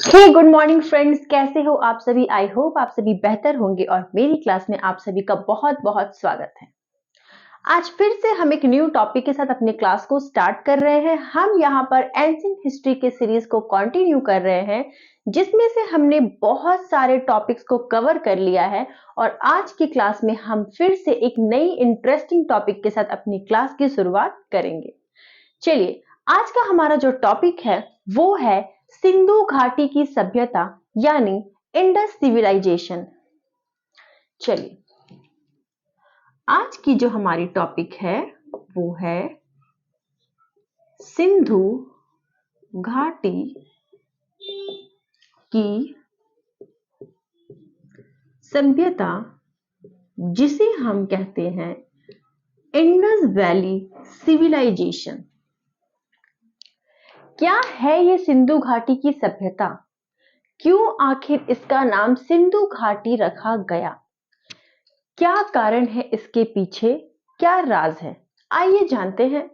हे good morning friends, कैसे हो आप सभी। आई होप आप सभी बेहतर होंगे और मेरी क्लास में आप सभी का बहुत बहुत स्वागत है। आज फिर से हम एक न्यू टॉपिक के साथ अपने क्लास को स्टार्ट कर रहे हैं। हम यहाँ पर एंशिएंट हिस्ट्री के सीरीज को कंटिन्यू कर रहे हैं, जिसमें से हमने बहुत सारे टॉपिक्स को कवर कर लिया है और आज की क्लास में हम फिर से एक नई इंटरेस्टिंग टॉपिक के साथ अपनी क्लास की शुरुआत करेंगे। चलिए, आज का हमारा जो टॉपिक है वो है सिंधु घाटी की सभ्यता यानी इंडस सिविलाइजेशन। चलिए, आज की जो हमारी टॉपिक है वो है सिंधु घाटी की सभ्यता, जिसे हम कहते हैं इंडस वैली सिविलाइजेशन। क्या है ये सिंधु घाटी की सभ्यता? क्यों आखिर इसका नाम सिंधु घाटी रखा गया? क्या कारण है इसके पीछे? क्या राज है? आइए जानते हैं।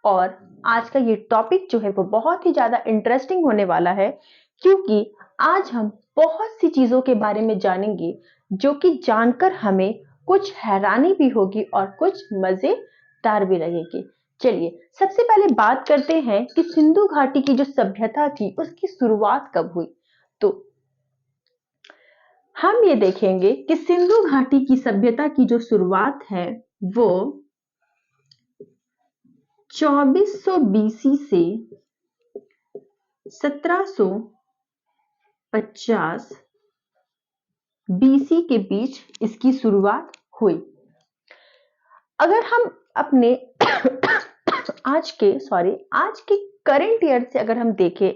और आज का ये टॉपिक जो है वो बहुत ही ज्यादा इंटरेस्टिंग होने वाला है, क्योंकि आज हम बहुत सी चीजों के बारे में जानेंगे जो कि जानकर हमें कुछ हैरानी भी होगी और कुछ मजेदार भी लगेगी। चलिए, सबसे पहले बात करते हैं कि सिंधु घाटी की जो सभ्यता थी उसकी शुरुआत कब हुई। तो हम ये देखेंगे कि सिंधु घाटी की सभ्यता की जो शुरुआत है वो 2400 बीसी से 1750 बीसी के बीच इसकी शुरुआत हुई। अगर हम अपने आज के करंट ईयर से अगर हम देखें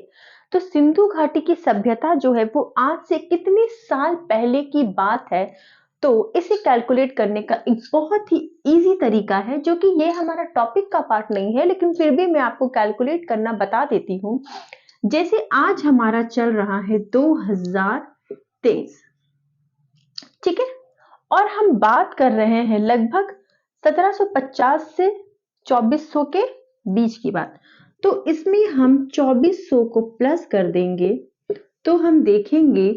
तो सिंधु घाटी की सभ्यता जो है वो आज से कितने साल पहले की बात है, तो इसे कैलकुलेट करने का एक बहुत ही इजी तरीका है, जो कि ये हमारा टॉपिक का पार्ट नहीं है, लेकिन फिर भी मैं आपको कैलकुलेट करना बता देती हूँ। जैसे आज हमारा चल रहा है 2023, ठीक है, और हम बात कर रहे हैं लगभग 1750 से 2400 के बीच की बात। तो इसमें हम 2400 को प्लस कर देंगे तो हम देखेंगे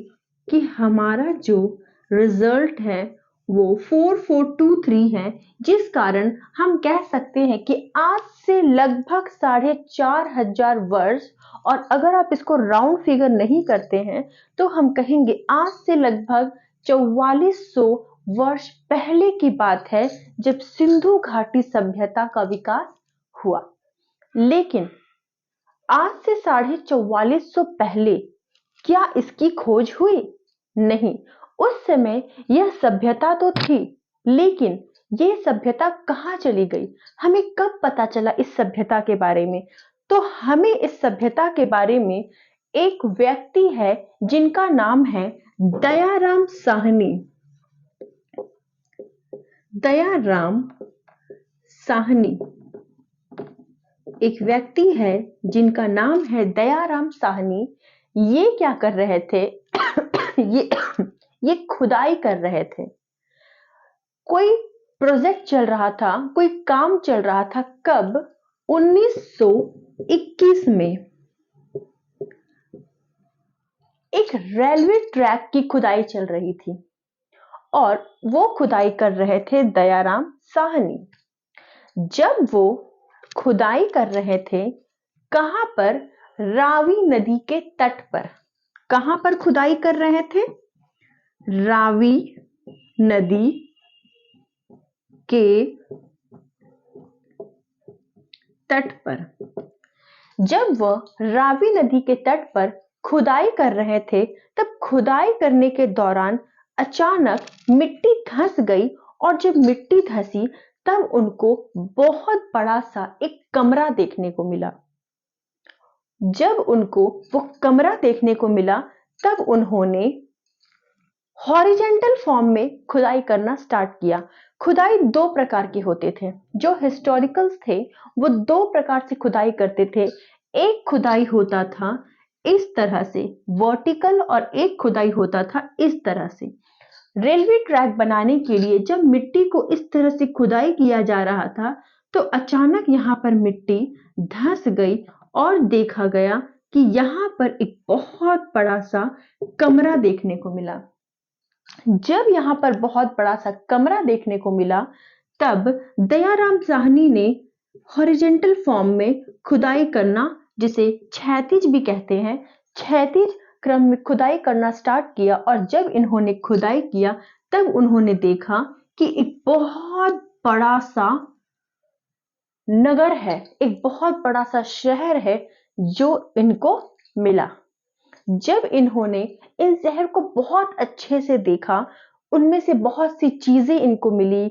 कि हमारा जो रिजल्ट है वो 4423 है, जिस कारण हम कह सकते हैं कि आज से लगभग 4500 वर्ष, और अगर आप इसको राउंड फिगर नहीं करते हैं तो हम कहेंगे आज से लगभग 4400 वर्ष पहले की बात है जब सिंधु घाटी सभ्यता का विकास हुआ। लेकिन आज से 4450 पहले क्या इसकी खोज हुई? नहीं। उस समय यह सभ्यता तो थी, लेकिन ये सभ्यता कहाँ चली गई? हमें कब पता चला इस सभ्यता के बारे में? तो हमें इस सभ्यता के बारे में एक व्यक्ति है जिनका नाम है दयाराम साहनी। दयाराम साहनी एक व्यक्ति है जिनका नाम है दयाराम साहनी। ये क्या कर रहे थे? ये खुदाई कर रहे थे। कोई प्रोजेक्ट चल रहा था, कोई काम चल रहा था। कब? 1921 में एक रेलवे ट्रैक की खुदाई चल रही थी और वो खुदाई कर रहे थे दयाराम साहनी। जब वो खुदाई कर रहे थे, कहां पर? रावी नदी के तट पर। कहां पर खुदाई कर रहे थे? रावी नदी के तट पर। जब वह रावी नदी के तट पर खुदाई कर रहे थे, तब खुदाई करने के दौरान अचानक मिट्टी धंस गई, और जब मिट्टी धंसी तब उनको बहुत बड़ा सा एक कमरा देखने को मिला। जब उनको वो कमरा देखने को मिला तब उन्होंने हॉरिजेंटल फॉर्म में खुदाई करना स्टार्ट किया। खुदाई दो प्रकार के होते थे। जो हिस्टोरिकल्स थे वो दो प्रकार से खुदाई करते थे। एक खुदाई होता था इस तरह से वर्टिकल, और एक खुदाई होता था इस तरह से। रेलवे ट्रैक बनाने के लिए जब मिट्टी को इस तरह से खुदाई किया जा रहा था तो अचानक यहाँ पर मिट्टी धंस गई और देखा गया कि यहाँ पर एक बहुत बड़ा सा कमरा देखने को मिला। जब यहाँ पर बहुत बड़ा सा कमरा देखने को मिला, तब दयाराम साहनी ने हॉरिजेंटल फॉर्म में खुदाई करना, जिसे क्षैतिज भी कहते हैं, क्षैतिज क्रम में खुदाई करना स्टार्ट किया। और जब इन्होंने खुदाई किया तब उन्होंने देखा कि एक बहुत बड़ा सा नगर है, एक बहुत बड़ा सा शहर है जो इनको मिला। जब इन्होंने इन शहर को बहुत अच्छे से देखा, उनमें से बहुत सी चीजें इनको मिली,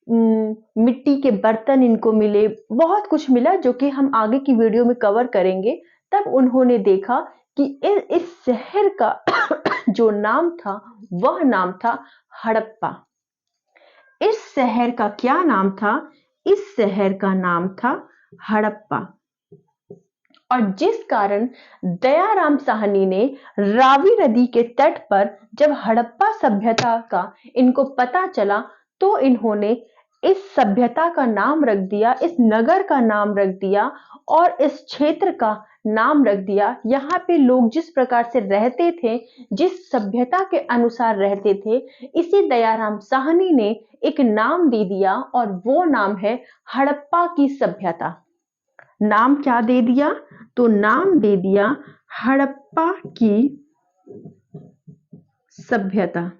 मिट्टी के बर्तन इनको मिले, बहुत कुछ मिला जो कि हम आगे की वीडियो में कवर करेंगे। तब उन्होंने देखा कि इस शहर का जो नाम था वह नाम था हड़प्पा। इस शहर का क्या नाम था? इस शहर का नाम था हड़प्पा। और जिस कारण दयाराम साहनी ने रावी नदी के तट पर जब हड़प्पा सभ्यता का इनको पता चला, तो इन्होंने इस सभ्यता का नाम रख दिया, इस नगर का नाम रख दिया और इस क्षेत्र का नाम रख दिया। यहाँ पे लोग जिस प्रकार से रहते थे, जिस सभ्यता के अनुसार रहते थे, इसी दयाराम साहनी ने एक नाम दे दिया और वो नाम है हड़प्पा की सभ्यता। नाम क्या दे दिया? तो नाम दे दिया हड़प्पा की सभ्यता।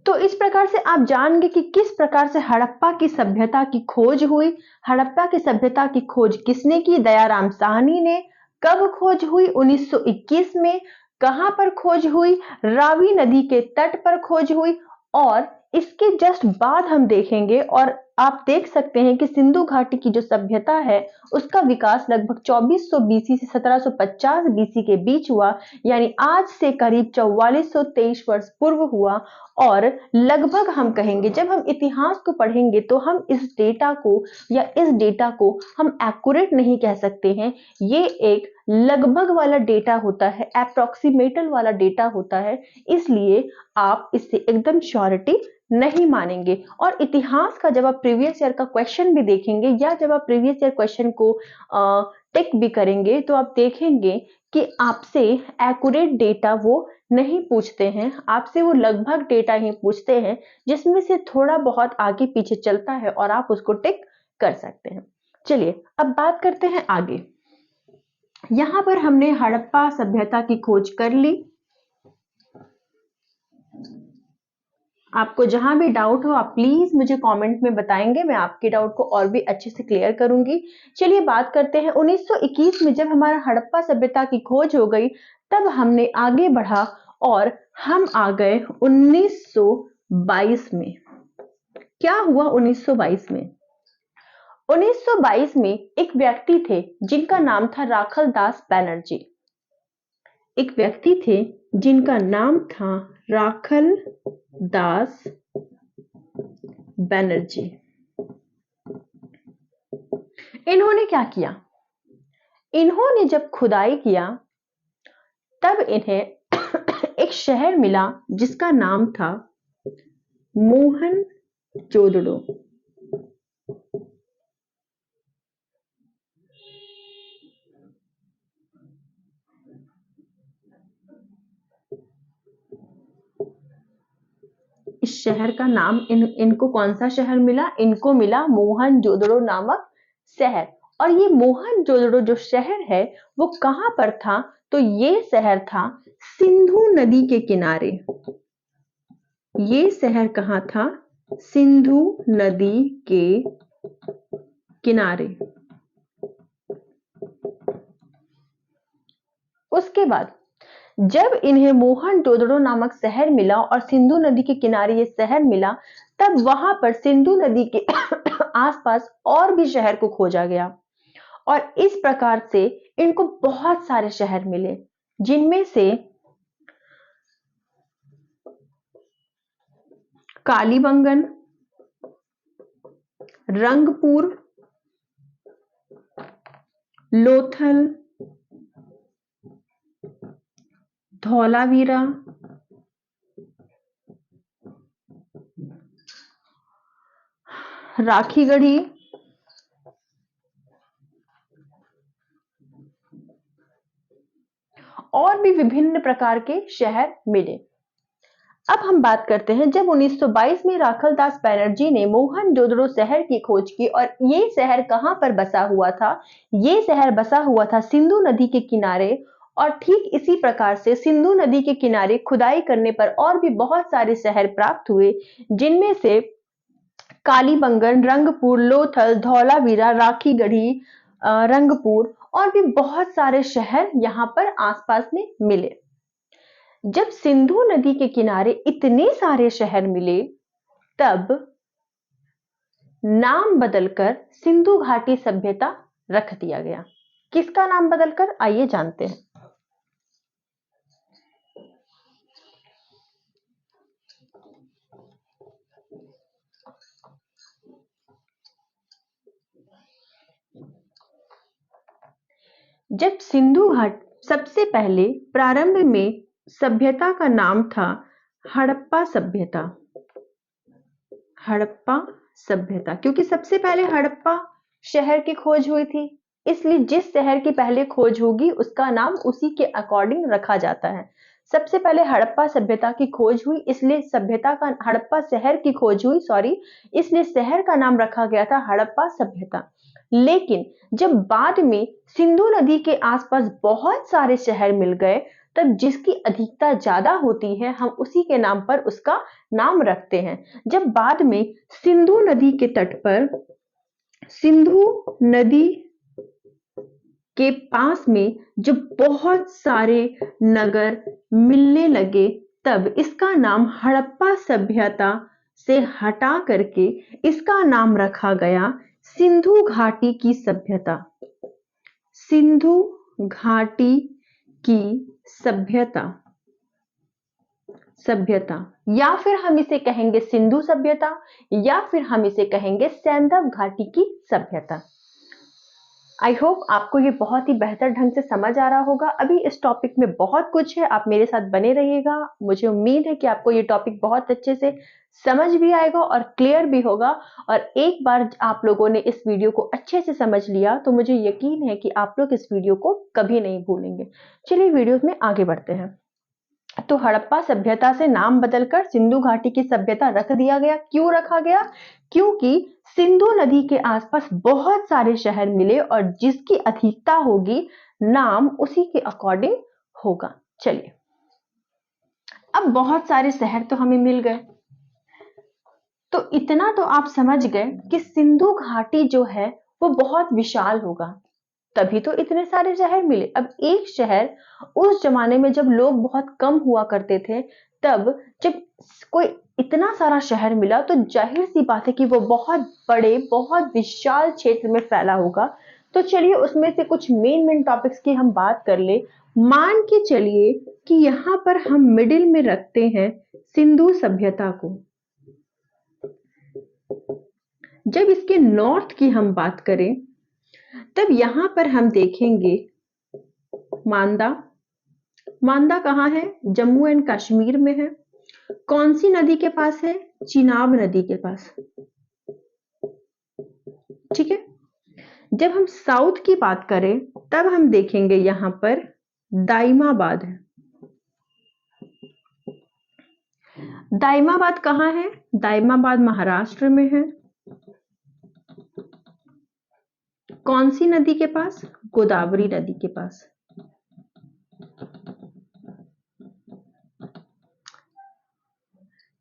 तो इस प्रकार से आप जान गए कि किस प्रकार से हड़प्पा की सभ्यता की खोज हुई। हड़प्पा की सभ्यता की खोज किसने की? दयाराम साहनी ने। कब खोज हुई? 1921 में। कहां पर खोज हुई? रावी नदी के तट पर खोज हुई। और इसके जस्ट बाद हम देखेंगे, और आप देख सकते हैं कि सिंधु घाटी की जो सभ्यता है उसका विकास लगभग 2400 बीसी से 1750 बीसी के बीच हुआ, यानी आज से करीब 4423 वर्ष पूर्व हुआ। और लगभग हम कहेंगे, जब हम इतिहास को पढ़ेंगे तो हम इस डेटा को हम एक्यूरेट नहीं कह सकते हैं। ये एक लगभग वाला डेटा होता है, अप्रोक्सीमेटल वाला डेटा होता है, इसलिए आप इससे एकदम श्योरिटी नहीं मानेंगे। और इतिहास का जब आप प्रीवियस ईयर का क्वेश्चन भी देखेंगे या जब आप प्रीवियस ईयर क्वेश्चन को टिक भी करेंगे तो आप देखेंगे कि आपसे एक्यूरेट डेटा वो नहीं पूछते हैं, आपसे वो लगभग डेटा ही पूछते हैं जिसमें से थोड़ा बहुत आगे पीछे चलता है और आप उसको टिक कर सकते हैं। चलिए अब बात करते हैं आगे। यहां पर हमने हड़प्पा सभ्यता की खोज कर ली। आपको जहां भी डाउट हो आप प्लीज मुझे कमेंट में बताएंगे, मैं आपके डाउट को और भी अच्छे से क्लियर करूंगी। चलिए बात करते हैं 1921 में जब हमारा हड़प्पा सभ्यता की खोज हो गई, तब हमने आगे बढ़ा और हम आ गए 1922 में। क्या हुआ 1922 में? 1922 में एक व्यक्ति थे जिनका नाम था राखल दास बैनर्जी। एक व्यक्ति थे जिनका नाम था राखल दास बैनर्जी। इन्होंने क्या किया? इन्होंने जब खुदाई किया तब इन्हें एक शहर मिला जिसका नाम था मोहनजोदड़ो। इस शहर का नाम इनको कौन सा शहर मिला? इनको मिला मोहनजोदड़ो नामक शहर। और ये मोहनजोदड़ो जो शहर है वो कहां पर था? तो ये शहर था सिंधु नदी के किनारे। ये शहर कहां था? सिंधु नदी के किनारे। उसके बाद जब इन्हें मोहनजोदड़ो नामक शहर मिला और सिंधु नदी के किनारे ये शहर मिला, तब वहां पर सिंधु नदी के आसपास और भी शहर को खोजा गया। और इस प्रकार से इनको बहुत सारे शहर मिले, जिनमें से कालीबंगन, रंगपुर, लोथल, धौलावीरा, राखीगढ़ी, और भी विभिन्न प्रकार के शहर मिले। अब हम बात करते हैं जब 1922 में राखलदास बैनर्जी ने मोहनजोदड़ो शहर की खोज की और ये शहर कहां पर बसा हुआ था। ये शहर बसा हुआ था सिंधु नदी के किनारे और ठीक इसी प्रकार से सिंधु नदी के किनारे खुदाई करने पर और भी बहुत सारे शहर प्राप्त हुए, जिनमें से कालीबंगन, रंगपुर, लोथल, धौलावीरा, राखीगढ़ी, रंगपुर और भी बहुत सारे शहर यहाँ पर आसपास में मिले। जब सिंधु नदी के किनारे इतने सारे शहर मिले तब नाम बदलकर सिंधु घाटी सभ्यता रख दिया गया। किसका नाम बदलकर, आइए जानते हैं। जब सिंधु घाट सबसे पहले प्रारंभ में सभ्यता का नाम था हड़प्पा सभ्यता। हड़प्पा सभ्यता क्योंकि सबसे पहले हड़प्पा शहर की खोज हुई थी, इसलिए जिस शहर की पहले खोज होगी उसका नाम उसी के अकॉर्डिंग रखा जाता है। सबसे पहले हड़प्पा सभ्यता की खोज हुई, इसलिए सभ्यता का हड़प्पा शहर की खोज हुई, इसलिए शहर का नाम रखा गया था हड़प्पा सभ्यता। लेकिन जब बाद में सिंधु नदी के आसपास बहुत सारे शहर मिल गए तब जिसकी अधिकता ज्यादा होती है हम उसी के नाम पर उसका नाम रखते हैं। जब बाद में सिंधु नदी के तट पर सिंधु नदी के पास में जब बहुत सारे नगर मिलने लगे तब इसका नाम हड़प्पा सभ्यता से हटा करके इसका नाम रखा गया सिंधु घाटी की सभ्यता। सिंधु घाटी की सभ्यता या फिर हम इसे कहेंगे सिंधु सभ्यता या फिर हम इसे कहेंगे सैंधव घाटी की सभ्यता। आई होप आपको ये बहुत ही बेहतर ढंग से समझ आ रहा होगा। अभी इस टॉपिक में बहुत कुछ है, आप मेरे साथ बने रहिएगा। मुझे उम्मीद है कि आपको ये टॉपिक बहुत अच्छे से समझ भी आएगा और क्लियर भी होगा। और एक बार आप लोगों ने इस वीडियो को अच्छे से समझ लिया तो मुझे यकीन है कि आप लोग इस वीडियो को कभी नहीं भूलेंगे। चलिए वीडियो में आगे बढ़ते हैं। तो हड़प्पा सभ्यता से नाम बदलकर सिंधु घाटी की सभ्यता रख दिया गया। क्यों रखा गया? क्योंकि सिंधु नदी के आसपास बहुत सारे शहर मिले और जिसकी अधिकता होगी नाम उसी के अकॉर्डिंग होगा। चलिए, अब बहुत सारे शहर तो हमें मिल गए, तो इतना तो आप समझ गए कि सिंधु घाटी जो है वो बहुत विशाल होगा, तभी तो इतने सारे शहर मिले। अब एक शहर उस जमाने में जब लोग बहुत कम हुआ करते थे, तब जब कोई इतना सारा शहर मिला तो जाहिर सी बात है कि वो बहुत बड़े बहुत विशाल क्षेत्र में फैला होगा। तो चलिए उसमें से कुछ मेन टॉपिक्स की हम बात कर ले। मान के चलिए कि यहाँ पर हम मिडिल में रखते हैं सिंधु सभ्यता को। जब इसके नॉर्थ की हम बात करें तब यहां पर हम देखेंगे मांदा। मांदा कहां है? जम्मू एंड कश्मीर में है। कौन सी नदी के पास है? चिनाब नदी के पास। ठीक है। जब हम साउथ की बात करें तब हम देखेंगे यहां पर दाइमाबाद है। दाइमाबाद कहां है? दाइमाबाद महाराष्ट्र में है। कौन सी नदी के पास? गोदावरी नदी के पास।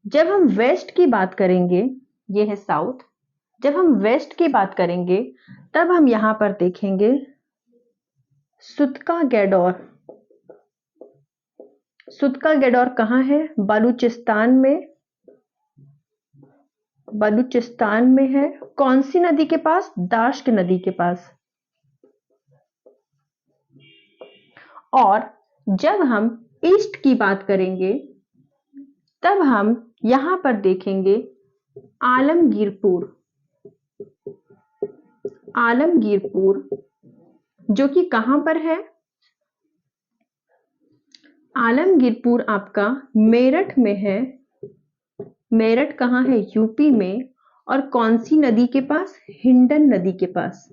जब हम वेस्ट की बात करेंगे, ये है साउथ। जब हम वेस्ट की बात करेंगे तब हम यहां पर देखेंगे सुतका गैडोर। सुतका गैडोर कहां है? बलूचिस्तान में। बलूचिस्तान में है। कौन सी नदी के पास? दाश्क नदी के पास। और जब हम ईस्ट की बात करेंगे तब हम यहां पर देखेंगे आलमगीरपुर। आलमगीरपुर जो कि कहां पर है? आलमगीरपुर आपका मेरठ में है। मेरठ कहां है? यूपी में। और कौन सी नदी के पास? हिंडन नदी के पास।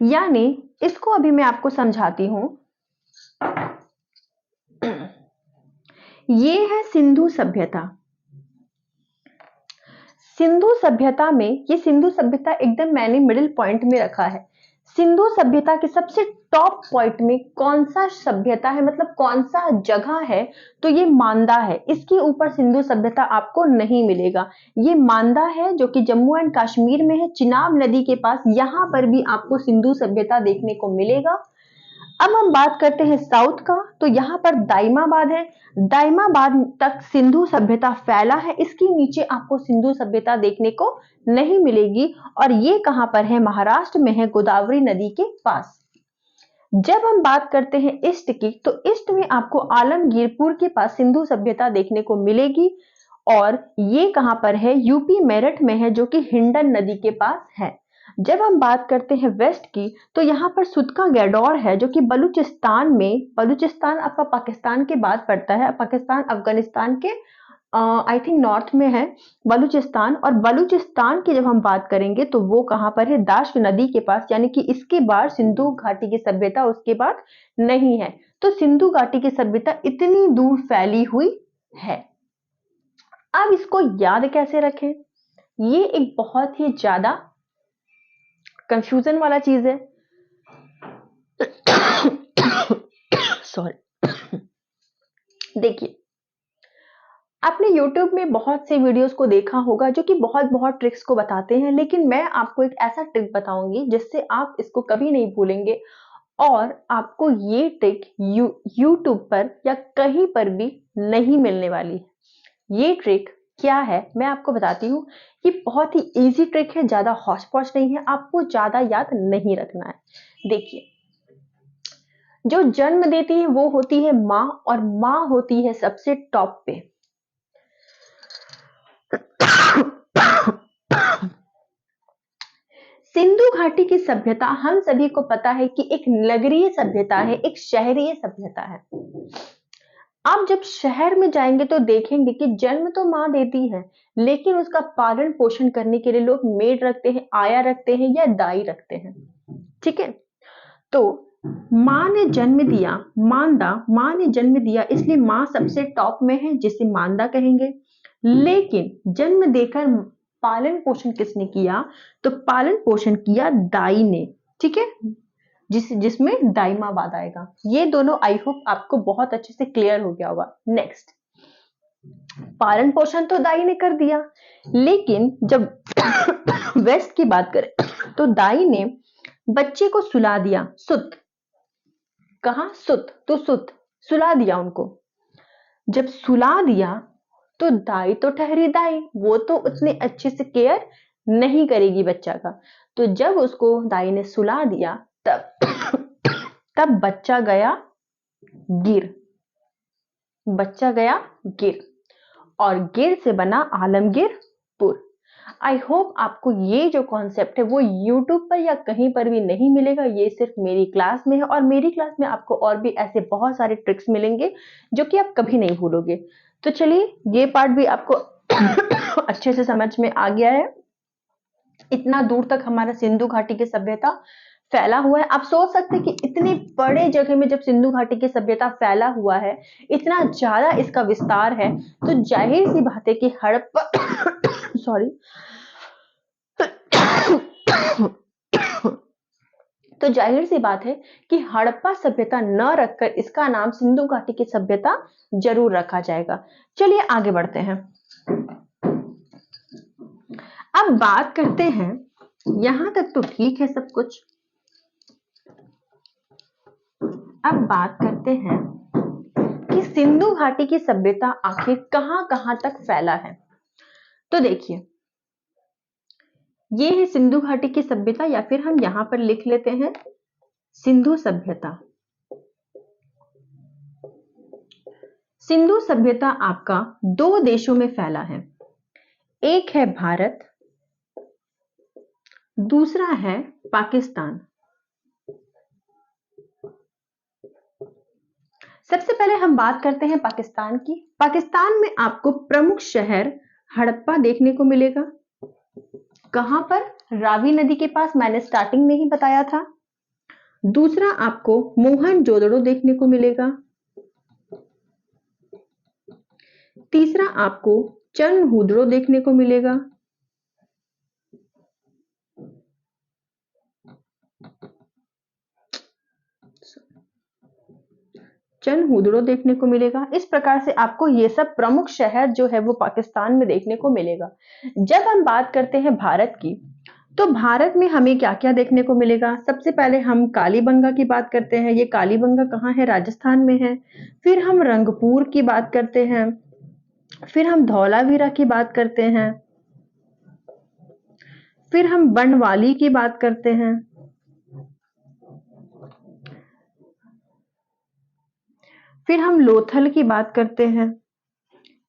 यानी इसको अभी मैं आपको समझाती हूं। ये है सिंधु सभ्यता। सिंधु सभ्यता में, ये सिंधु सभ्यता एकदम मैंने मिडिल पॉइंट में रखा है। सिंधु सभ्यता के सबसे टॉप पॉइंट में कौन सा सभ्यता है, मतलब कौन सा जगह है, तो ये मांदा है। इसके ऊपर सिंधु सभ्यता आपको नहीं मिलेगा। ये मांदा है जो कि जम्मू एंड कश्मीर में है, चिनाब नदी के पास। यहां पर भी आपको सिंधु सभ्यता देखने को मिलेगा। अब हम बात करते हैं साउथ का, तो यहाँ पर दाइमाबाद है। दाइमाबाद तक सिंधु सभ्यता फैला है। इसके नीचे आपको सिंधु सभ्यता देखने को नहीं मिलेगी। और ये कहां पर है, महाराष्ट्र में है, गोदावरी नदी के पास। जब हम बात करते हैं ईस्ट की, तो ईस्ट में आपको आलमगीरपुर के पास सिंधु सभ्यता देखने को मिलेगी। और ये कहां पर है, यूपी मेरठ में है, जो कि हिंडन नदी के पास है। जब हम बात करते हैं वेस्ट की, तो यहाँ पर सुदका गैडोर है, जो कि बलूचिस्तान में, बलूचिस्तान आपका पाकिस्तान के बाद पड़ता है, पाकिस्तान अफगानिस्तान के आई थिंक नॉर्थ में है बलूचिस्तान। और बलूचिस्तान की जब हम बात करेंगे तो वो कहां पर है, दाश्त नदी के पास। यानी कि इसके बाद सिंधु घाटी की सभ्यता उसके बाद नहीं है। तो सिंधु घाटी की सभ्यता इतनी दूर फैली हुई है। अब इसको याद कैसे रखें, ये एक बहुत ही ज्यादा कंफ्यूजन वाला चीज है। सॉरी। देखिए, आपने YouTube में बहुत से वीडियोस को देखा होगा जो कि बहुत बहुत ट्रिक्स को बताते हैं, लेकिन मैं आपको एक ऐसा ट्रिक बताऊंगी जिससे आप इसको कभी नहीं भूलेंगे। और आपको ये ट्रिक YouTube पर या कहीं पर भी नहीं मिलने वाली है। ये ट्रिक क्या है मैं आपको बताती हूँ। ये बहुत ही इजी ट्रिक है, ज्यादा हौच पौच नहीं है, आपको ज्यादा याद नहीं रखना है। देखिए, जो जन्म देती है वो होती है माँ, और माँ होती है सबसे टॉप पे। सिंधु घाटी की सभ्यता हम सभी को पता है कि एक नगरीय सभ्यता है, एक शहरीय सभ्यता है। आप जब शहर में जाएंगे तो देखेंगे कि जन्म तो माँ देती है, लेकिन उसका पालन पोषण करने के लिए लोग मेड रखते हैं, आया रखते हैं या दाई रखते हैं। ठीक है, तो माँ ने जन्म दिया, मांदा, माँ ने जन्म दिया, इसलिए माँ सबसे टॉप में है, जिसे मांदा कहेंगे। लेकिन जन्म देकर पालन पोषण किसने किया, तो पालन पोषण किया दाई ने। ठीक है, जिसमें दाइमाबाद आएगा। ये दोनों आई होप आपको बहुत अच्छे से क्लियर हो गया होगा। नेक्स्ट, पालन पोषण तो दाई ने कर दिया, लेकिन जब वेस्ट की बात करें तो दाई ने बच्चे को सुला दिया। सुत, कहा सुत, तो सुत सुला दिया उनको। जब सुला दिया तो दाई तो ठहरी दाई, वो तो उतने अच्छे से केयर नहीं करेगी बच्चा का। तो जब उसको दाई ने सुला दिया तब बच्चा गया गिर, बच्चा गया गिर, और गिर से बना आलमगीरपुर। आई होप आपको ये जो कॉन्सेप्ट है वो YouTube पर या कहीं पर भी नहीं मिलेगा, ये सिर्फ मेरी क्लास में है। और मेरी क्लास में आपको और भी ऐसे बहुत सारे ट्रिक्स मिलेंगे जो कि आप कभी नहीं भूलोगे। तो चलिए, ये पार्ट भी आपको अच्छे से समझ में आ गया है। इतना दूर तक हमारा सिंधु घाटी की सभ्यता फैला हुआ है। आप सोच सकते हैं कि इतनी बड़े जगह में जब सिंधु घाटी की सभ्यता फैला हुआ है, इतना ज्यादा इसका विस्तार है, तो जाहिर सी बात है कि हड़प्पा सॉरी तो जाहिर सी बात है कि हड़प्पा सभ्यता न रखकर इसका नाम सिंधु घाटी की सभ्यता जरूर रखा जाएगा। चलिए आगे बढ़ते हैं। अब बात करते हैं, यहां तक तो ठीक है सब कुछ। अब बात करते हैं कि सिंधु घाटी की सभ्यता आखिर कहां कहां तक फैला है। तो देखिए, ये है सिंधु घाटी की सभ्यता, या फिर हम यहां पर लिख लेते हैं सिंधु सभ्यता। सिंधु सभ्यता आपका दो देशों में फैला है, एक है भारत, दूसरा है पाकिस्तान। सबसे पहले हम बात करते हैं पाकिस्तान की। पाकिस्तान में आपको प्रमुख शहर हड़प्पा देखने को मिलेगा। कहां पर, रावी नदी के पास, मैंने स्टार्टिंग में ही बताया था। दूसरा आपको मोहनजोदड़ो देखने को मिलेगा। तीसरा आपको चनहुदड़ो देखने को मिलेगा। चनहुदड़ो देखने को मिलेगा। इस प्रकार से आपको ये सब प्रमुख शहर जो है वो पाकिस्तान में देखने को मिलेगा। जब हम बात करते हैं भारत की, तो भारत में हमें क्या क्या देखने को मिलेगा? सबसे पहले हम कालीबंगा की बात करते हैं। ये कालीबंगा कहाँ है? राजस्थान में है। फिर हम रंगपुर की बात करते हैं। फिर हम धौलावीरा की बात करते हैं। फिर हम बनवाली की बात करते हैं। फिर हम लोथल की बात करते हैं।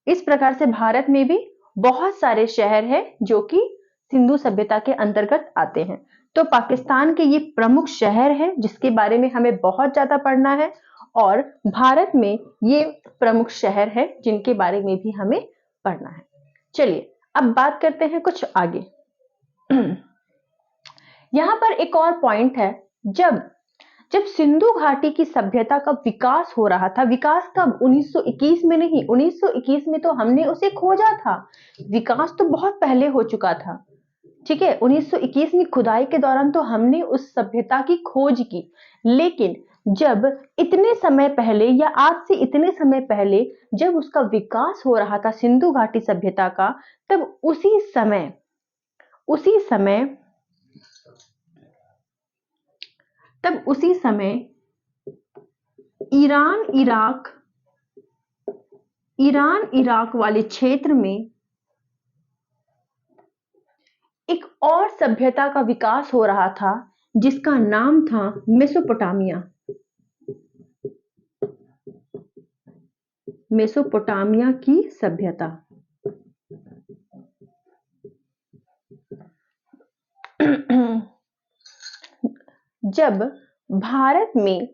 इस प्रकार से भारत में भी बहुत सारे शहर हैं जो कि सिंधु सभ्यता के अंतर्गत आते हैं। तो पाकिस्तान के ये प्रमुख शहर हैं जिसके बारे में हमें बहुत ज्यादा पढ़ना है, और भारत में ये प्रमुख शहर हैं जिनके बारे में भी हमें पढ़ना है। चलिए अब बात करते हैं कुछ आगे। यहां पर एक और पॉइंट है, जब सिंधु घाटी की सभ्यता का विकास हो रहा था, विकास कब? 1921 में नहीं, 1921 में तो हमने उसे खोजा था, विकास तो बहुत पहले हो चुका था। ठीक है, 1921 में खुदाई के दौरान तो हमने उस सभ्यता की खोज की, लेकिन जब इतने समय पहले या आज से इतने समय पहले जब उसका विकास हो रहा था सिंधु घाटी सभ्यता का, तब उसी समय ईरान इराक वाले क्षेत्र में एक और सभ्यता का विकास हो रहा था जिसका नाम था मेसोपोटामिया की सभ्यता। जब भारत में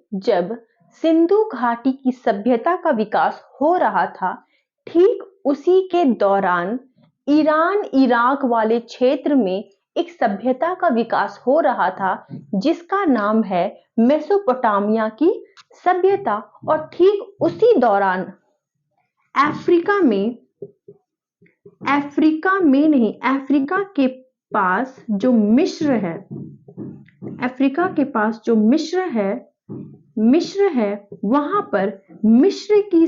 सिंधु घाटी की सभ्यता का विकास हो रहा था, ठीक उसी के दौरान ईरान इराक वाले क्षेत्र में एक सभ्यता का विकास हो रहा था जिसका नाम है मेसोपोटामिया की सभ्यता। और ठीक उसी दौरान अफ्रीका के पास जो मिस्र है, वहां पर मिस्र की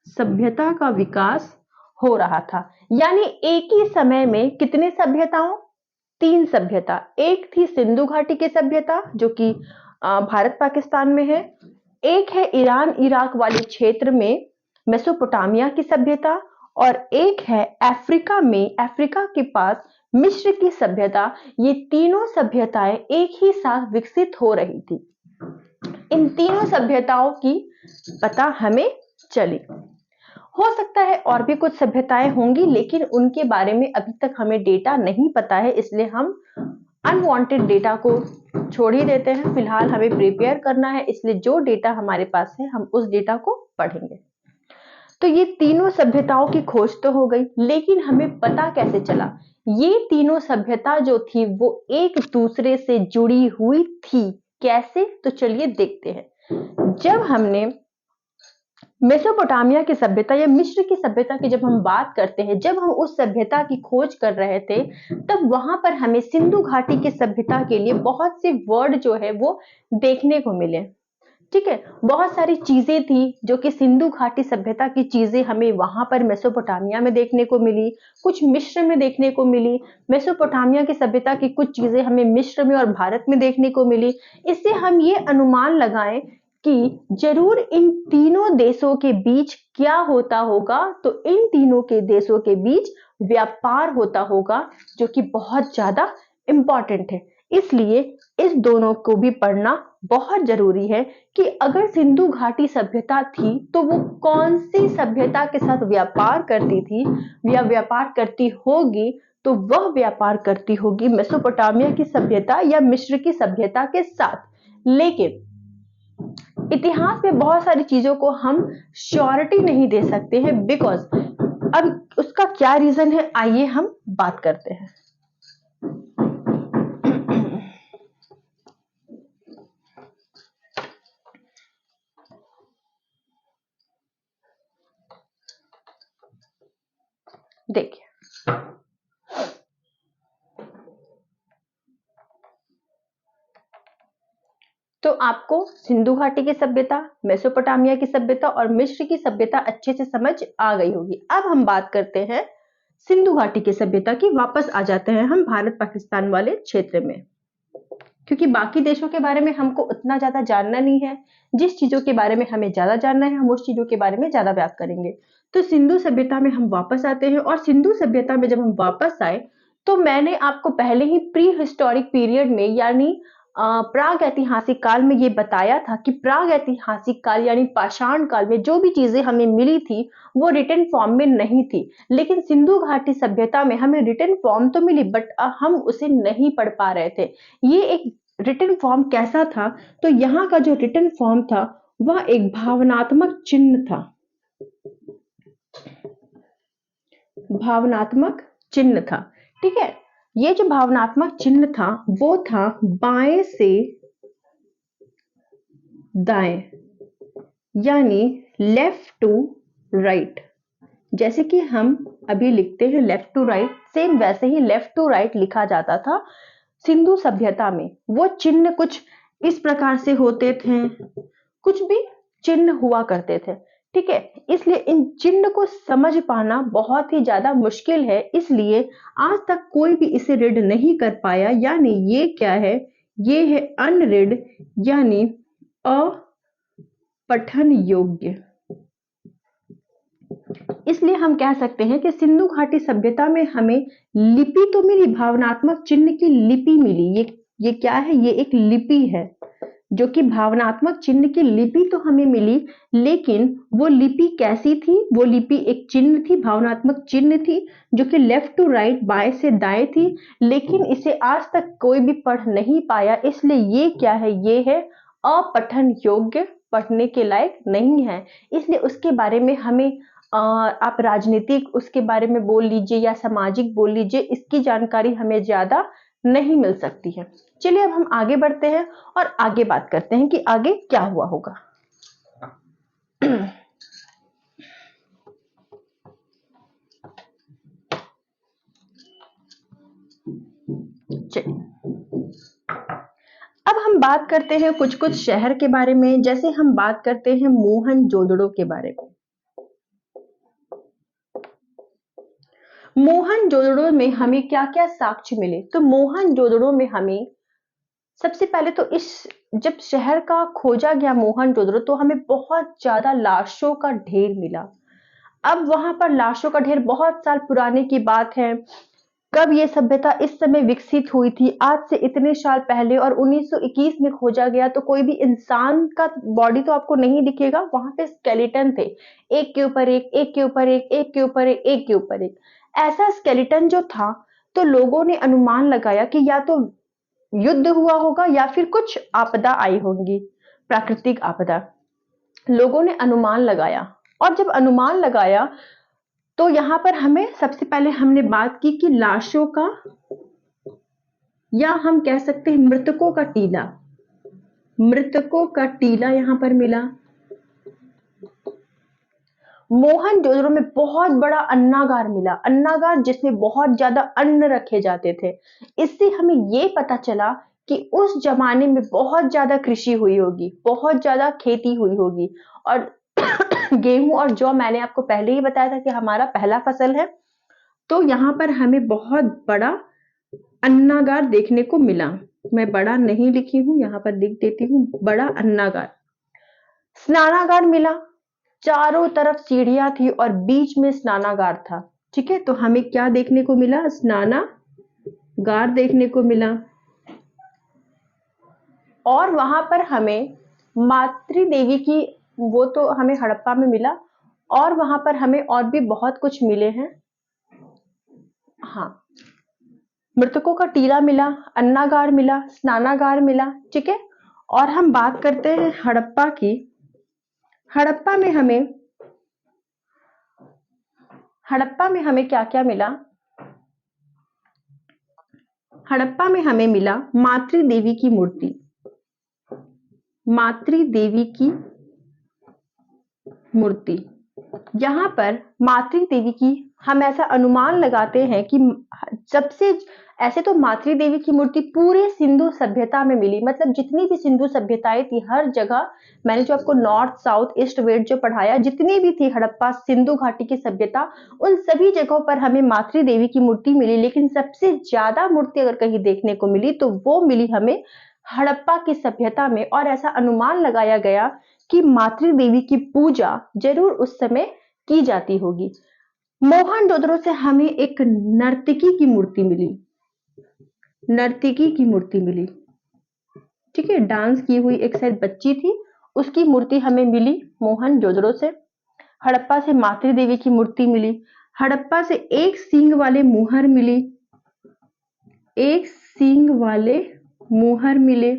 सभ्यता का विकास हो रहा था। यानी एक ही समय में कितने सभ्यताओं? 3 सभ्यता। एक थी सिंधु घाटी की सभ्यता जो कि भारत पाकिस्तान में है, एक है ईरान इराक वाले क्षेत्र में मेसोपोटामिया की सभ्यता, और एक है अफ्रीका के पास मिस्र की सभ्यता। ये तीनों सभ्यताएं एक ही साथ विकसित हो रही थी। इन तीनों सभ्यताओं की पता हमें चली। हो सकता है और भी कुछ सभ्यताएं होंगी, लेकिन उनके बारे में अभी तक हमें डेटा नहीं पता है, इसलिए हम अनवांटेड डेटा को छोड़ ही देते हैं। फिलहाल हमें प्रिपेयर करना है, इसलिए जो डेटा हमारे पास है हम उस डेटा को पढ़ेंगे। तो ये तीनों सभ्यताओं की खोज तो हो गई, लेकिन हमें पता कैसे चला ये तीनों सभ्यता जो थी वो एक दूसरे से जुड़ी हुई थी? कैसे? तो चलिए देखते हैं। जब हमने मेसोपोटामिया की सभ्यता या मिस्र की सभ्यता की जब हम बात करते हैं, जब हम उस सभ्यता की खोज कर रहे थे, तब वहां पर हमें सिंधु घाटी की सभ्यता के लिए बहुत से वर्ड जो है वो देखने को मिले। ठीक है, बहुत सारी चीजें थी जो कि सिंधु घाटी सभ्यता की चीजें हमें वहां पर मेसोपोटामिया में देखने को मिली, कुछ मिस्र में देखने को मिली। मेसोपोटामिया की सभ्यता की कुछ चीजें हमें मिस्र में और भारत में देखने को मिली। इससे हम ये अनुमान लगाएं कि जरूर इन तीनों देशों के बीच क्या होता होगा, तो इन तीनों के देशों के बीच व्यापार होता होगा, जो कि बहुत ज्यादा इंपॉर्टेंट है। इसलिए इस दोनों को भी पढ़ना बहुत जरूरी है कि अगर सिंधु घाटी सभ्यता थी तो वो कौन सी सभ्यता के साथ व्यापार करती थी या व्यापार करती होगी, तो वह व्यापार करती होगी मेसोपोटामिया की सभ्यता या मिस्र की सभ्यता के साथ। लेकिन इतिहास में बहुत सारी चीजों को हम श्योरिटी नहीं दे सकते हैं, बिकॉज अब उसका क्या रीजन है, आइए हम बात करते हैं। देखिए, तो आपको सिंधु घाटी की सभ्यता, मेसोपोटामिया की सभ्यता और मिस्र की सभ्यता अच्छे से समझ आ गई होगी। अब हम बात करते हैं सिंधु घाटी की सभ्यता की। वापस आ जाते हैं हम भारत पाकिस्तान वाले क्षेत्र में, क्योंकि बाकी देशों के बारे में हमको उतना ज्यादा जानना नहीं है। जिस चीजों के बारे में हमें ज्यादा जानना है, हम उस चीजों के बारे में ज्यादा बात करेंगे। तो सिंधु सभ्यता में हम वापस आते हैं, और सिंधु सभ्यता में जब हम वापस आए, तो मैंने आपको पहले ही प्री हिस्टोरिक पीरियड में यानी प्राग ऐतिहासिक काल में ये बताया था कि प्राग ऐतिहासिक काल यानी पाषाण काल में जो भी चीजें हमें मिली थी वो रिटन फॉर्म में नहीं थी। लेकिन सिंधु घाटी सभ्यता में हमें रिटन फॉर्म तो मिली, बट हम उसे नहीं पढ़ पा रहे थे। ये एक रिटन फॉर्म कैसा था? तो यहाँ का जो रिटन फॉर्म था वह एक भावनात्मक चिन्ह था। भावनात्मक चिन्ह था, ठीक है। ये जो भावनात्मक चिन्ह था वो था बाएं से दाएं, यानी लेफ्ट टू राइट। जैसे कि हम अभी लिखते हैं लेफ्ट टू राइट, सेम वैसे ही लेफ्ट टू राइट लिखा जाता था सिंधु सभ्यता में। वो चिन्ह कुछ इस प्रकार से होते थे, कुछ भी चिन्ह हुआ करते थे, ठीक है। इसलिए इन चिन्ह को समझ पाना बहुत ही ज्यादा मुश्किल है, इसलिए आज तक कोई भी इसे रीड नहीं कर पाया। यानी ये क्या है? ये है अनरीड, यानी अपठन योग्य। इसलिए हम कह सकते हैं कि सिंधु घाटी सभ्यता में हमें लिपि तो मिली, भावनात्मक चिन्ह की लिपि मिली। ये क्या है? ये एक लिपि है, जो कि भावनात्मक चिन्ह की लिपि तो हमें मिली, लेकिन वो लिपि कैसी थी? वो लिपि एक चिन्ह थी, भावनात्मक चिन्ह थी, जो कि लेफ्ट टू राइट, बाएं से दाएं थी। लेकिन इसे आज तक कोई भी पढ़ नहीं पाया, इसलिए ये क्या है? ये है अपठन योग्य, पढ़ने के लायक नहीं है। इसलिए उसके बारे में हमें आप राजनीतिक उसके बारे में बोल लीजिए या सामाजिक बोल लीजिए, इसकी जानकारी हमें ज्यादा नहीं मिल सकती है। चलिए अब हम आगे बढ़ते हैं और आगे बात करते हैं कि आगे क्या हुआ होगा। चलिए अब हम बात करते हैं कुछ कुछ शहर के बारे में। जैसे हम बात करते हैं मोहनजोदड़ो के बारे में। मोहनजोदड़ो में हमें क्या क्या साक्ष्य मिले? तो मोहनजोदड़ो में हमें सबसे पहले तो इस जब शहर का खोजा गया मोहनजोदड़ो, तो हमें बहुत ज्यादा लाशों का ढेर मिला। अब वहां पर लाशों का ढेर बहुत साल पुराने की बात है। कब ये सभ्यता इस समय विकसित हुई थी? आज से इतने साल पहले, और 1921 में खोजा गया। तो कोई भी इंसान का बॉडी तो आपको नहीं दिखेगा, वहां पे स्केलेटन थे, एक के ऊपर एक, एक के ऊपर एक, एक के ऊपर एक, एक के ऊपर एक, ऐसा स्केलेटन जो था। तो लोगों ने अनुमान लगाया कि या तो युद्ध हुआ होगा या फिर कुछ आपदा आई होगी, प्राकृतिक आपदा। लोगों ने अनुमान लगाया, और जब अनुमान लगाया तो यहां पर हमें सबसे पहले हमने बात की कि लाशों का, या हम कह सकते हैं मृतकों का टीला, मृतकों का टीला यहां पर मिला। मोहनजोदड़ो में बहुत बड़ा अन्नागार मिला, अन्नागार जिसमें बहुत ज्यादा अन्न रखे जाते थे। इससे हमें यह पता चला कि उस जमाने में बहुत ज्यादा कृषि हुई होगी, बहुत ज्यादा खेती हुई होगी। और गेहूं और जौ मैंने आपको पहले ही बताया था कि हमारा पहला फसल है। तो यहाँ पर हमें बहुत बड़ा अन्नागार देखने को मिला। मैं बड़ा नहीं लिखी हूं, यहाँ पर लिख देती हूँ बड़ा अन्नागार। स्नानागार मिला, चारों तरफ सीढ़ियां थी और बीच में स्नानागार था, ठीक है। तो हमें क्या देखने को मिला? स्नानागार देखने को मिला। और वहां पर हमें मातृ देवी की, वो तो हमें हड़प्पा में मिला, और वहां पर हमें और भी बहुत कुछ मिले हैं। हाँ, मृतकों का टीला मिला, अन्नागार मिला, स्नानागार मिला, ठीक है। और हम बात करते हैं हड़प्पा की। हड़प्पा में हमें क्या क्या मिला? हड़प्पा में हमें मिला मातृ देवी की मूर्ति, मातृ देवी की मूर्ति, यहाँ पर मातृ देवी की हम ऐसा अनुमान लगाते हैं कि सबसे ऐसे तो मातृ देवी की मूर्ति पूरे सिंधु सभ्यता में मिली, मतलब जितनी भी सिंधु सभ्यताएं थी हर जगह, मैंने जो आपको नॉर्थ साउथ ईस्ट वेस्ट जो पढ़ाया, जितनी भी थी हड़प्पा सिंधु घाटी की सभ्यता, उन सभी जगहों पर हमें मातृ देवी की मूर्ति मिली। लेकिन सबसे ज्यादा मूर्ति अगर कहीं देखने को मिली तो वो मिली हमें हड़प्पा की सभ्यता में, और ऐसा अनुमान लगाया गया कि मातृ देवी की पूजा जरूर उस समय की जाती होगी। मोहनजोदड़ो से हमें एक नर्तकी की मूर्ति मिली, नर्तकी की मूर्ति मिली, ठीक है, डांस की हुई एक शायद बच्ची थी, उसकी मूर्ति हमें मिली मोहनजोदड़ो से। हड़प्पा से मातृ देवी की मूर्ति मिली। हड़प्पा से एक सींग वाले मुहर मिली, एक सींग वाले मुहर मिले,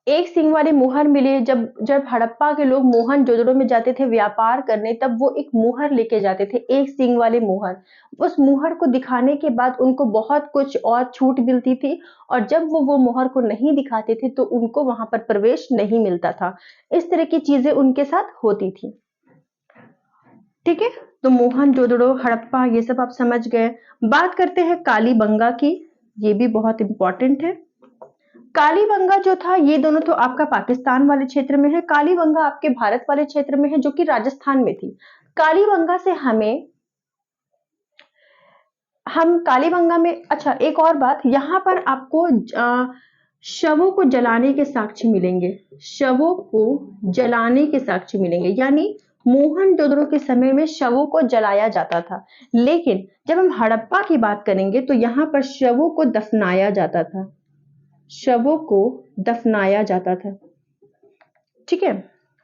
एक सिंह वाले मुहर मिले। जब हड़प्पा के लोग मोहनजोदड़ो में जाते थे व्यापार करने, तब वो एक मुहर लेके जाते थे, एक सिंह वाले मुहर। उस मुहर को दिखाने के बाद उनको बहुत कुछ और छूट मिलती थी, और जब वो मुहर को नहीं दिखाते थे तो उनको वहां पर प्रवेश नहीं मिलता था। इस तरह की चीजें उनके साथ होती थी, ठीक है। तो मोहनजोदड़ो, हड़प्पा, ये सब आप समझ गए। बात करते हैं कालीबंगा की, ये भी बहुत इंपॉर्टेंट है। कालीबंगा जो था, ये दोनों तो आपका पाकिस्तान वाले क्षेत्र में है, कालीबंगा आपके भारत वाले क्षेत्र में है, जो कि राजस्थान में थी। कालीबंगा से हम कालीबंगा में, अच्छा एक और बात, यहाँ पर आपको शवों को जलाने के साक्ष्य मिलेंगे, शवों को जलाने के साक्ष्य मिलेंगे, यानी मोहनजोदड़ो के समय में शवों को जलाया जाता था। लेकिन जब हम हड़प्पा की बात करेंगे तो यहाँ पर शवों को दफनाया जाता था, शवों को दफनाया जाता था, ठीक है।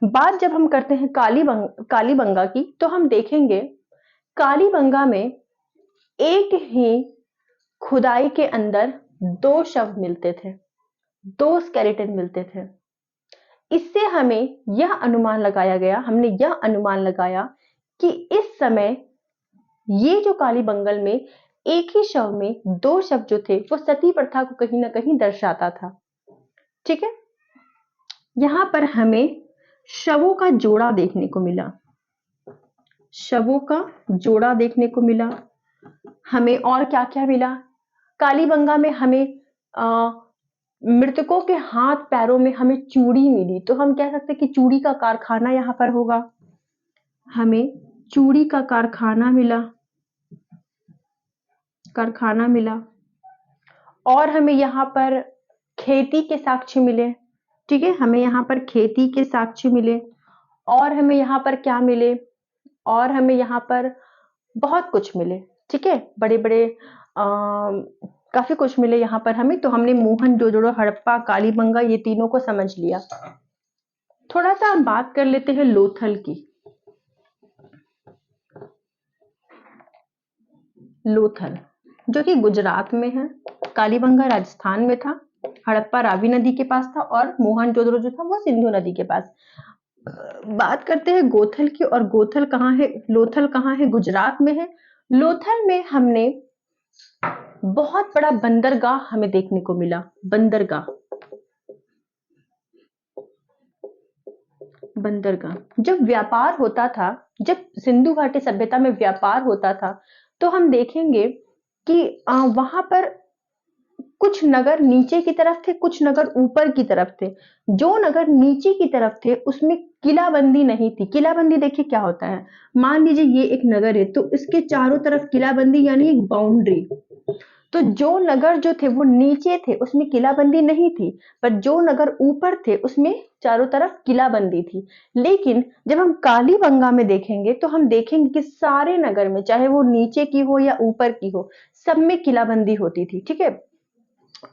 बात जब हम करते हैं कालीबंगा की, तो हम देखेंगे कालीबंगा में एक ही खुदाई के अंदर दो शव मिलते थे, दो स्केलेटन मिलते थे। इससे हमने यह अनुमान लगाया कि इस समय ये जो कालीबंगल में एक ही शव में दो शव जो थे, वो सती प्रथा को कहीं ना कहीं दर्शाता था, ठीक है। यहां पर हमें शवों का जोड़ा देखने को मिला, शवों का जोड़ा देखने को मिला। हमें और क्या क्या मिला? कालीबंगा में हमें मृतकों के हाथ पैरों में हमें चूड़ी मिली, तो हम कह सकते कि चूड़ी का कारखाना यहां पर होगा, हमें चूड़ी का कारखाना मिला। और हमें यहाँ पर खेती के साक्ष्य मिले, ठीक है, हमें यहाँ पर खेती के साक्ष्य मिले। और हमें यहाँ पर क्या मिले? और हमें यहाँ पर बहुत कुछ मिले, ठीक है, बड़े बड़े काफी कुछ मिले यहाँ पर हमें। तो हमने मोहनजोदड़ो, हड़प्पा, कालीबंगा, ये तीनों को समझ लिया। थोड़ा सा हम बात कर लेते हैं लोथल की। लोथल जो कि गुजरात में है, कालीबंगा राजस्थान में था, हड़प्पा रावी नदी के पास था, और मोहनजोदड़ो जो था वो सिंधु नदी के पास। बात करते हैं गोथल की, और गोथल कहाँ है, लोथल कहाँ है? गुजरात में है। लोथल में हमने बहुत बड़ा बंदरगाह हमें देखने को मिला, बंदरगाह। जब व्यापार होता था, जब सिंधु घाटी सभ्यता में व्यापार होता था, तो हम देखेंगे कि वहां पर कुछ नगर नीचे की तरफ थे, कुछ नगर ऊपर की तरफ थे। जो नगर नीचे की तरफ थे उसमें किलाबंदी नहीं थी। किलाबंदी देखिए क्या होता है, मान लीजिए ये एक नगर है, तो इसके चारों तरफ किलाबंदी यानी एक बाउंड्री। तो जो नगर जो थे वो नीचे थे, उसमें किलाबंदी नहीं थी, पर जो नगर ऊपर थे उसमें चारों तरफ किलाबंदी थी। लेकिन जब हम कालीबंगा में देखेंगे तो हम देखेंगे कि सारे नगर में, चाहे वो नीचे की हो या ऊपर की हो, सब में किलाबंदी होती थी, ठीक है।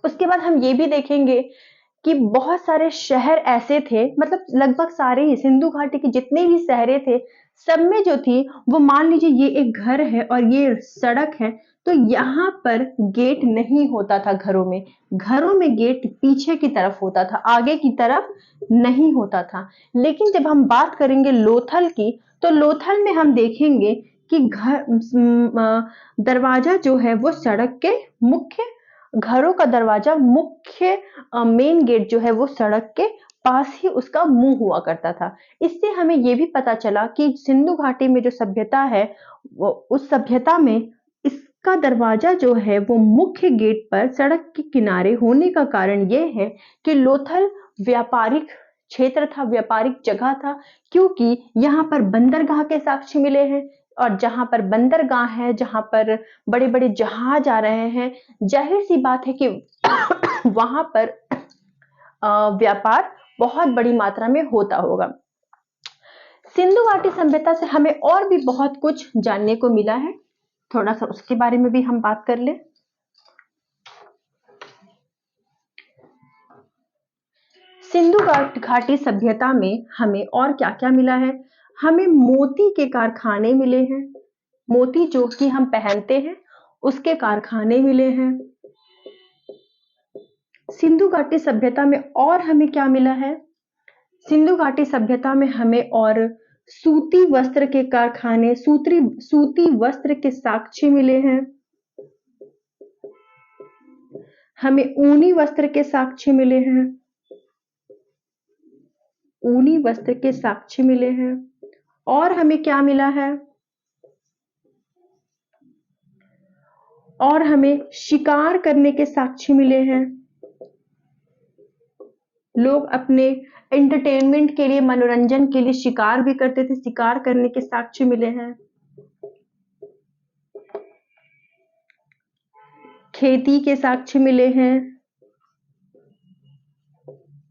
उसके बाद हम ये भी देखेंगे कि बहुत सारे शहर ऐसे थे, मतलब लगभग सारे ही सिंधु घाटी के जितने भी शहरे थे, सब में जो थी वो, मान लीजिए ये एक घर है और ये सड़क है, तो यहाँ पर गेट नहीं होता था घरों में गेट पीछे की तरफ होता था, आगे की तरफ नहीं होता था। लेकिन जब हम बात करेंगे लोथल की, तो लोथल में हम देखेंगे कि दरवाजा जो है वो सड़क के मुख्य, घरों का दरवाजा मुख्य मेन गेट जो है वो सड़क के पास ही उसका मुंह हुआ करता था। इससे हमें ये भी पता चला कि सिंधु घाटी में जो सभ्यता है, उस सभ्यता में इसका दरवाजा जो है वो मुख्य गेट पर सड़क के किनारे होने का कारण ये है कि लोथल व्यापारिक क्षेत्र था, व्यापारिक जगह था, क्योंकि यहाँ पर बंदरगाह के साक्ष्य मिले हैं, और जहां पर बंदरगाह है, जहां पर बड़े बड़े जहाज आ रहे हैं, जाहिर सी बात है कि वहां पर व्यापार बहुत बड़ी मात्रा में होता होगा। सिंधु घाटी सभ्यता से हमें और भी बहुत कुछ जानने को मिला है, थोड़ा सा उसके बारे में भी हम बात कर लें। सिंधु घाटी सभ्यता में हमें और क्या क्या मिला है? हमें मोती के कारखाने मिले हैं, मोती जो कि हम पहनते हैं उसके कारखाने मिले हैं। सिंधु घाटी सभ्यता में और हमें क्या मिला है? सिंधु घाटी सभ्यता में हमें और सूती वस्त्र के कारखाने, सूती वस्त्र के साक्ष्य मिले हैं। हमें ऊनी वस्त्र के साक्ष्य मिले हैं, ऊनी वस्त्र के साक्ष्य मिले हैं। और हमें क्या मिला है? और हमें शिकार करने के साक्ष्य मिले हैं। लोग अपने एंटरटेनमेंट के लिए, मनोरंजन के लिए शिकार भी करते थे, शिकार करने के साक्ष्य मिले हैं। खेती के साक्ष्य मिले हैं।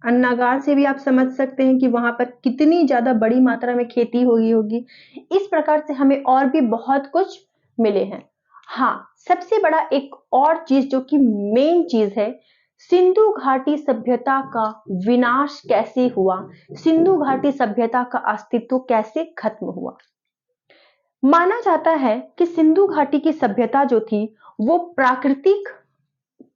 अन्नागार से भी आप समझ सकते हैं कि वहां पर कितनी ज्यादा बड़ी मात्रा में खेती हुई होगी। इस प्रकार से हमें और भी बहुत कुछ मिले हैं। हाँ, सबसे बड़ा एक और चीज जो कि मेन चीज है, सिंधु घाटी सभ्यता का विनाश कैसे हुआ, सिंधु घाटी सभ्यता का अस्तित्व कैसे खत्म हुआ। माना जाता है कि सिंधु घाटी की सभ्यता जो थी वो प्राकृतिक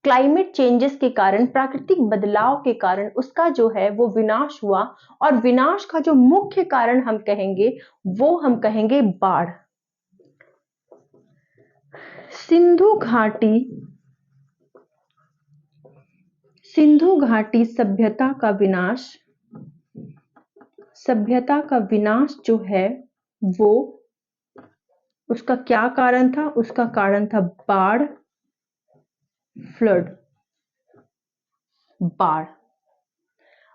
क्लाइमेट चेंजेस के कारण, प्राकृतिक बदलाव के कारण उसका जो है वो विनाश हुआ, और विनाश का जो मुख्य कारण हम कहेंगे वो हम कहेंगे बाढ़। सिंधु घाटी सभ्यता का विनाश जो है वो, उसका क्या कारण था? उसका कारण था बाढ़, फ्लड।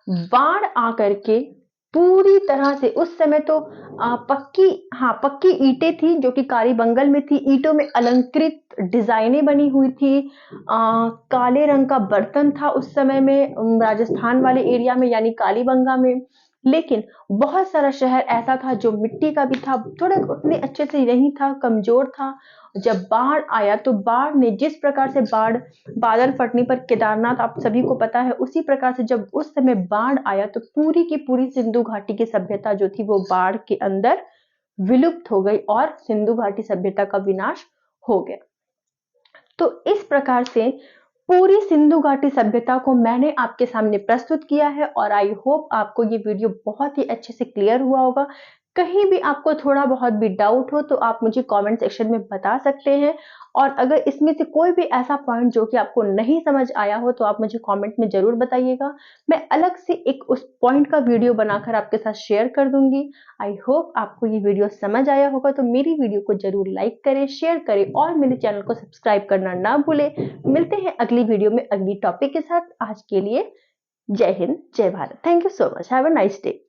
बाढ़ आकर के पूरी तरह से, उस समय तो पक्की ईंटें थी जो कि कालीबंगल में थी, ईंटों में अलंकृत डिजाइनें बनी हुई थी। काले रंग का बर्तन था उस समय में राजस्थान वाले एरिया में, यानी कालीबंगा में। लेकिन बहुत सारा शहर ऐसा था जो मिट्टी का भी था, थोड़ा उतने अच्छे से नहीं था, कमजोर था। जब बाढ़ आया तो बाढ़ ने जिस प्रकार से बादल फटने पर केदारनाथ आप सभी को पता है, उसी प्रकार से जब उस समय बाढ़ आया तो पूरी की पूरी सिंधु घाटी की सभ्यता जो थी वो बाढ़ के अंदर विलुप्त हो गई और सिंधु घाटी सभ्यता का विनाश हो गया। तो इस प्रकार से पूरी सिंधु घाटी सभ्यता को मैंने आपके सामने प्रस्तुत किया है, और आई होप आपको ये वीडियो बहुत ही अच्छे से क्लियर हुआ होगा। कहीं भी आपको थोड़ा बहुत भी डाउट हो तो आप मुझे कमेंट सेक्शन में बता सकते हैं, और अगर इसमें से कोई भी ऐसा पॉइंट जो कि आपको नहीं समझ आया हो तो आप मुझे कमेंट में जरूर बताइएगा। मैं अलग से एक उस पॉइंट का वीडियो बनाकर आपके साथ शेयर कर दूंगी। आई होप आपको ये वीडियो समझ आया होगा, तो मेरी वीडियो को जरूर लाइक करें, शेयर करें और मेरे चैनल को सब्सक्राइब करना ना भूलें। मिलते हैं अगली वीडियो में अगली टॉपिक के साथ। आज के लिए जय हिंद, जय Bharat. Thank you so much. Have a nice day.